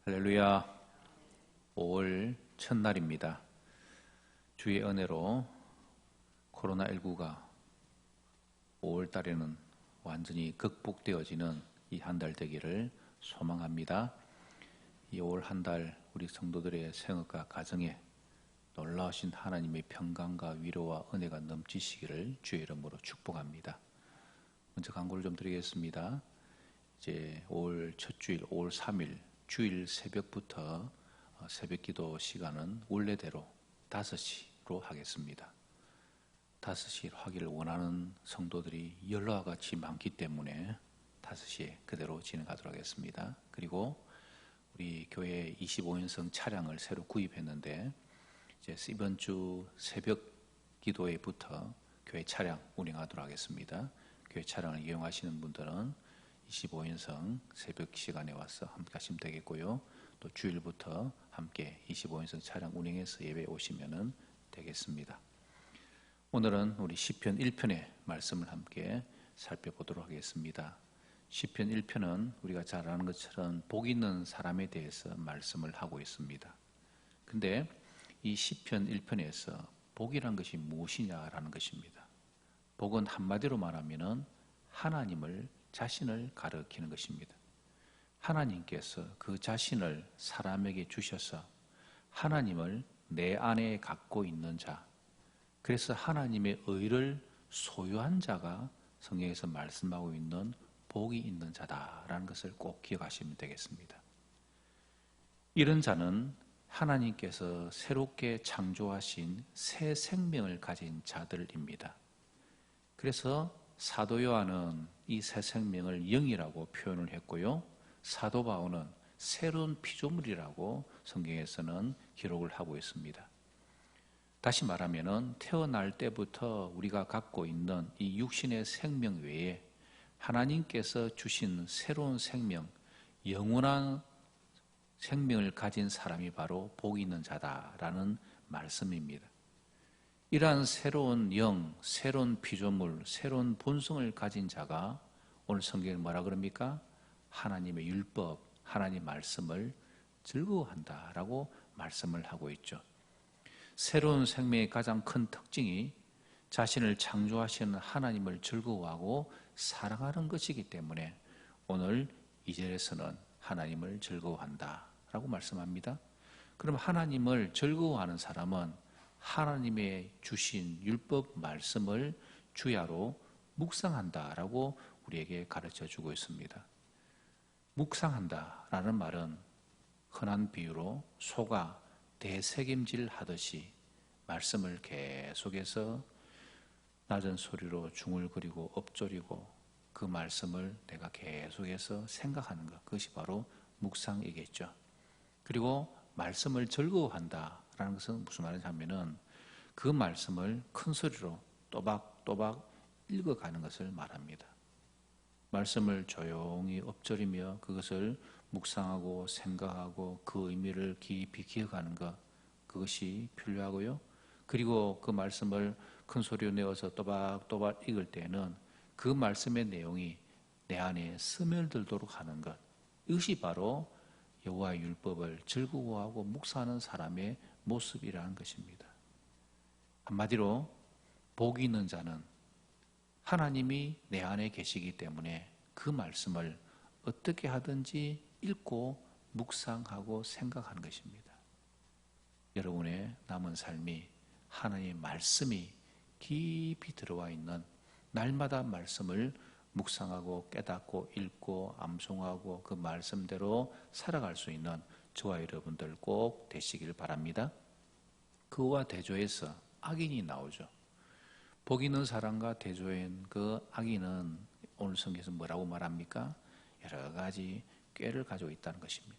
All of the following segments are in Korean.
할렐루야. 5월 첫날입니다. 주의 은혜로 코로나19가 5월 달에는 완전히 극복되어지는 이 한 달 되기를 소망합니다. 이 5월 한 달 우리 성도들의 생업과 가정에 놀라우신 하나님의 평강과 위로와 은혜가 넘치시기를 주의 이름으로 축복합니다. 먼저 광고를 좀 드리겠습니다. 이제 5월 첫 주일 5월 3일 주일 새벽부터 새벽 기도 시간은 원래대로 5시로 하겠습니다. 5시로 하기를 원하는 성도들이 연락과 같이 많기 때문에 5시에 그대로 진행하도록 하겠습니다. 그리고 우리 교회 25인승 차량을 새로 구입했는데 이제 이번 주 새벽 기도회부터 교회 차량 운행하도록 하겠습니다. 교회 차량을 이용하시는 분들은 25인승 새벽 시간에 와서 함께 하시면 되겠고요. 또 주일부터 함께 25인승 차량 운행해서 예배 오시면 되겠습니다. 오늘은 우리 시편 1편의 말씀을 함께 살펴보도록 하겠습니다. 시편 1편은 우리가 잘 아는 것처럼 복 있는 사람에 대해서 말씀을 하고 있습니다. 근데 이 시편 1편에서 복이란 것이 무엇이냐라는 것입니다. 복은 한마디로 말하면 하나님을 자신을 가리키는 것입니다. 하나님께서 그 자신을 사람에게 주셔서 하나님을 내 안에 갖고 있는 자, 그래서 하나님의 의를 소유한 자가 성경에서 말씀하고 있는 복이 있는 자다라는 것을 꼭 기억하시면 되겠습니다. 이런 자는 하나님께서 새롭게 창조하신 새 생명을 가진 자들입니다. 그래서 사도 요한은 이 새 생명을 영이라고 표현을 했고요. 사도 바울은 새로운 피조물이라고 성경에서는 기록을 하고 있습니다. 다시 말하면 태어날 때부터 우리가 갖고 있는 이 육신의 생명 외에 하나님께서 주신 새로운 생명, 영원한 생명을 가진 사람이 바로 복이 있는 자다라는 말씀입니다. 이러한 새로운 영, 새로운 피조물, 새로운 본성을 가진 자가 오늘 성경에 뭐라 그럽니까? 하나님의 율법, 하나님의 말씀을 즐거워한다라고 말씀을 하고 있죠. 새로운 생명의 가장 큰 특징이 자신을 창조하시는 하나님을 즐거워하고 사랑하는 것이기 때문에 오늘 2절에서는 하나님을 즐거워한다라고 말씀합니다. 그럼 하나님을 즐거워하는 사람은 하나님의 주신 율법 말씀을 주야로 묵상한다라고 우리에게 가르쳐 주고 있습니다. 묵상한다라는 말은 흔한 비유로 소가 대새김질 하듯이 말씀을 계속해서 낮은 소리로 중얼거리고 엎조리고 그 말씀을 내가 계속해서 생각하는 것, 그것이 바로 묵상이겠죠. 그리고 말씀을 즐거워한다라는 것은 무슨 말인지 하면은 그 말씀을 큰 소리로 또박또박 읽어가는 것을 말합니다. 말씀을 조용히 엎조리며 그것을 묵상하고 생각하고 그 의미를 깊이 기억하는 것, 그것이 필요하고요. 그리고 그 말씀을 큰 소리로 내어서 또박또박 읽을 때는 그 말씀의 내용이 내 안에 스며들도록 하는 것, 이것이 바로 여호와의 율법을 즐거워하고 묵상하는 사람의 모습이라는 것입니다. 한마디로 복이 있는 자는 하나님이 내 안에 계시기 때문에 그 말씀을 어떻게 하든지 읽고 묵상하고 생각하는 것입니다. 여러분의 남은 삶이 하나님의 말씀이 깊이 들어와 있는 날마다 말씀을 묵상하고 깨닫고 읽고 암송하고 그 말씀대로 살아갈 수 있는 저와 여러분들 꼭 되시길 바랍니다. 그와 대조해서 악인이 나오죠. 복 있는 사람과 대조한 그 악인은 오늘 성경에서 뭐라고 말합니까? 여러 가지 꾀를 가지고 있다는 것입니다.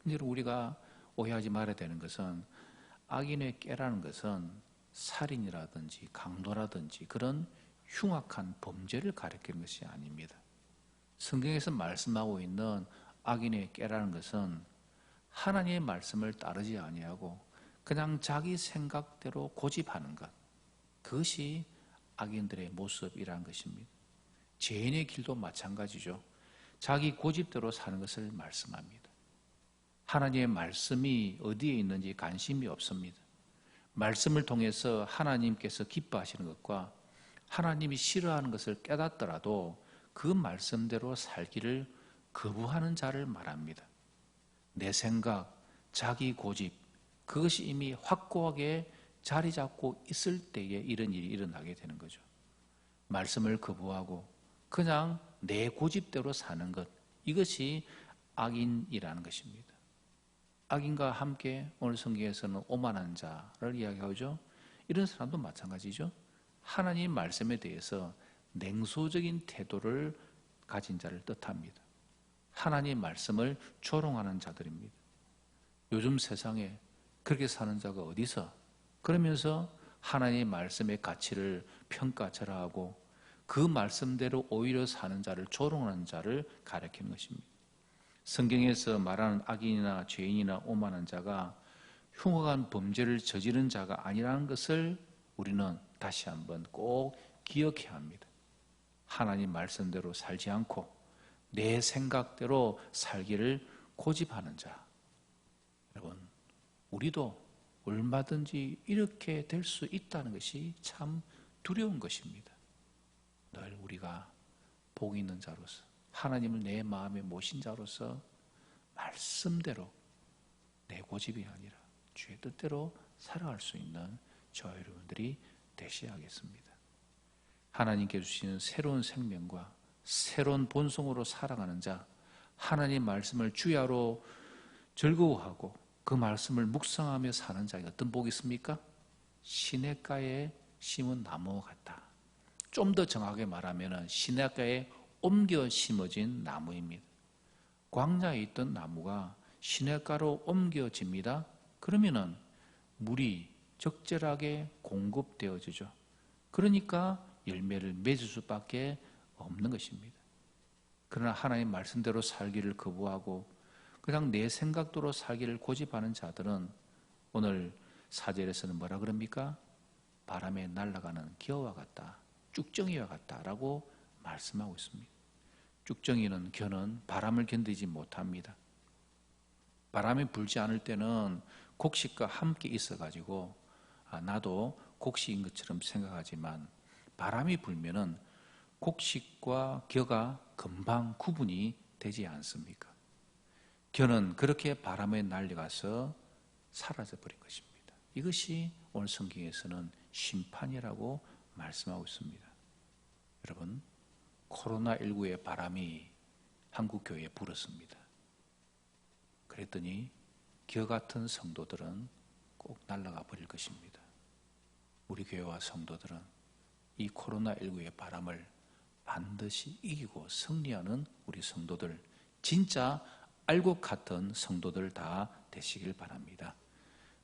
근데 우리가 오해하지 말아야 되는 것은 악인의 꾀라는 것은 살인이라든지 강도라든지 그런 흉악한 범죄를 가리키는 것이 아닙니다. 성경에서 말씀하고 있는 악인의 꾀라는 것은 하나님의 말씀을 따르지 아니하고 그냥 자기 생각대로 고집하는 것, 그것이 악인들의 모습이라는 것입니다. 죄인의 길도 마찬가지죠. 자기 고집대로 사는 것을 말씀합니다. 하나님의 말씀이 어디에 있는지 관심이 없습니다. 말씀을 통해서 하나님께서 기뻐하시는 것과 하나님이 싫어하는 것을 깨닫더라도 그 말씀대로 살기를 거부하는 자를 말합니다. 내 생각, 자기 고집, 그것이 이미 확고하게 자리 잡고 있을 때에 이런 일이 일어나게 되는 거죠. 말씀을 거부하고 그냥 내 고집대로 사는 것, 이것이 악인이라는 것입니다. 악인과 함께 오늘 성경에서는 오만한 자를 이야기하죠. 이런 사람도 마찬가지죠. 하나님 말씀에 대해서 냉소적인 태도를 가진 자를 뜻합니다. 하나님 말씀을 조롱하는 자들입니다. 요즘 세상에 그렇게 사는 자가 어디서, 그러면서 하나님의 말씀의 가치를 평가절하하고 그 말씀대로 오히려 사는 자를 조롱하는 자를 가리키는 것입니다. 성경에서 말하는 악인이나 죄인이나 오만한 자가 흉악한 범죄를 저지른 자가 아니라는 것을 우리는 다시 한번 꼭 기억해야 합니다. 하나님 말씀대로 살지 않고 내 생각대로 살기를 고집하는 자. 여러분, 우리도 얼마든지 이렇게 될 수 있다는 것이 참 두려운 것입니다. 늘 우리가 복 있는 자로서, 하나님을 내 마음에 모신 자로서 말씀대로 내 고집이 아니라 주의 뜻대로 살아갈 수 있는 저와 여러분들이 되셔야겠습니다. 하나님께 주시는 새로운 생명과 새로운 본성으로 살아가는 자, 하나님 말씀을 주야로 즐거워하고 그 말씀을 묵상하며 사는 자에게 어떤 복이 있습니까? 시냇가에 심은 나무와 같다. 좀 더 정확하게 말하면 시냇가에 옮겨 심어진 나무입니다. 광야에 있던 나무가 시냇가로 옮겨집니다. 그러면은 물이 적절하게 공급되어지죠. 그러니까 열매를 맺을 수밖에 없는 것입니다. 그러나 하나님 말씀대로 살기를 거부하고 그냥 내 생각대로 살기를 고집하는 자들은 오늘 4절에서는 뭐라 그럽니까? 바람에 날아가는 겨와 같다, 쭉정이와 같다라고 말씀하고 있습니다. 쭉정이는 겨는 바람을 견디지 못합니다. 바람이 불지 않을 때는 곡식과 함께 있어가지고 나도 곡식인 것처럼 생각하지만 바람이 불면은 곡식과 겨가 금방 구분이 되지 않습니까? 겨는 그렇게 바람에 날려가서 사라져 버린 것입니다. 이것이 오늘 성경에서는 심판이라고 말씀하고 있습니다. 여러분, 코로나19의 바람이 한국교회에 불었습니다. 그랬더니 겨 같은 성도들은 꼭 날아가 버릴 것입니다. 우리 교회와 성도들은 이 코로나19의 바람을 반드시 이기고 승리하는 우리 성도들, 진짜 알곡 같은 성도들 다 되시길 바랍니다.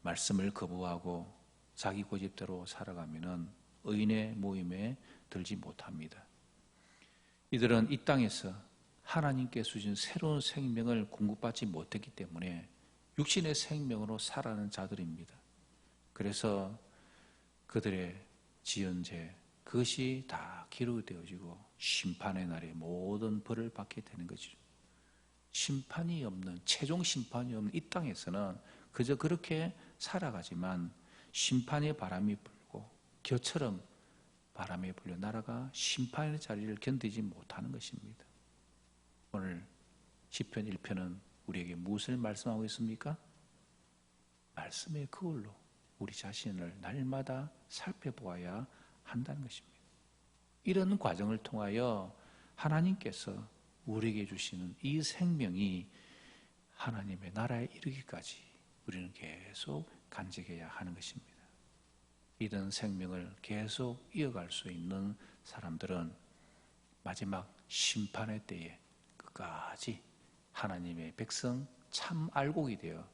말씀을 거부하고 자기 고집대로 살아가면은 의인의 모임에 들지 못합니다. 이들은 이 땅에서 하나님께서 주신 새로운 생명을 공급받지 못했기 때문에 육신의 생명으로 살아가는 자들입니다. 그래서 그들의 지은 죄, 그것이 다 기록되어지고 심판의 날에 모든 벌을 받게 되는 거죠. 심판이 없는, 최종 심판이 없는 이 땅에서는 그저 그렇게 살아가지만 심판의 바람이 불고 겨처럼 바람에 불려 날아가 심판의 자리를 견디지 못하는 것입니다. 오늘 시편 1편은 우리에게 무엇을 말씀하고 있습니까? 말씀의 거울로 우리 자신을 날마다 살펴보아야 한다는 것입니다. 이런 과정을 통하여 하나님께서 우리에게 주시는 이 생명이 하나님의 나라에 이르기까지 우리는 계속 간직해야 하는 것입니다. 이런 생명을 계속 이어갈 수 있는 사람들은 마지막 심판의 때에 끝까지 하나님의 백성 참 알곡이 되어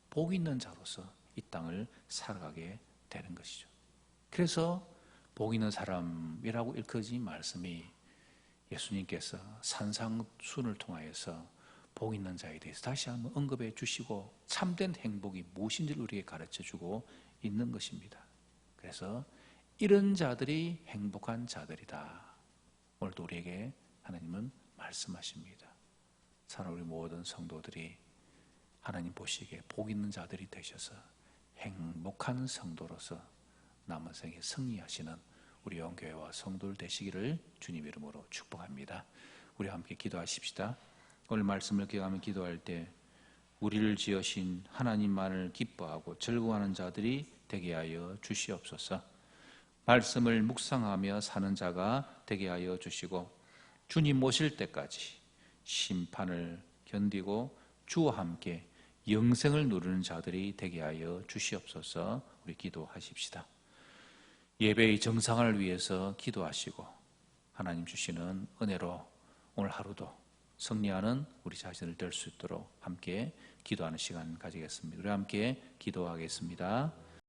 복 있는 자로서 이 땅을 살아가게 되는 것이죠. 그래서 복 있는 사람이라고 일컬어진 말씀이 예수님께서 산상순을 통하여서 복 있는 자에 대해서 다시 한번 언급해 주시고 참된 행복이 무엇인지를 우리에게 가르쳐 주고 있는 것입니다. 그래서 이런 자들이 행복한 자들이다. 오늘도 우리에게 하나님은 말씀하십니다. 사랑하는 우리 모든 성도들이 하나님 보시기에 복 있는 자들이 되셔서 행복한 성도로서 남은 생에 승리하시는 우리 영교회와 성도들 되시기를 주님 이름으로 축복합니다. 우리 함께 기도하십시다. 오늘 말씀을 기억하며 기도할 때 우리를 지으신 하나님만을 기뻐하고 즐거워하는 자들이 되게 하여 주시옵소서. 말씀을 묵상하며 사는 자가 되게 하여 주시고 주님 오실 때까지 심판을 견디고 주와 함께 영생을 누리는 자들이 되게 하여 주시옵소서. 우리 기도하십시다. 예배의 정상을 위해서 기도하시고 하나님 주시는 은혜로 오늘 하루도 승리하는 우리 자신을 될 수 있도록 함께 기도하는 시간 가지겠습니다. 우리 함께 기도하겠습니다.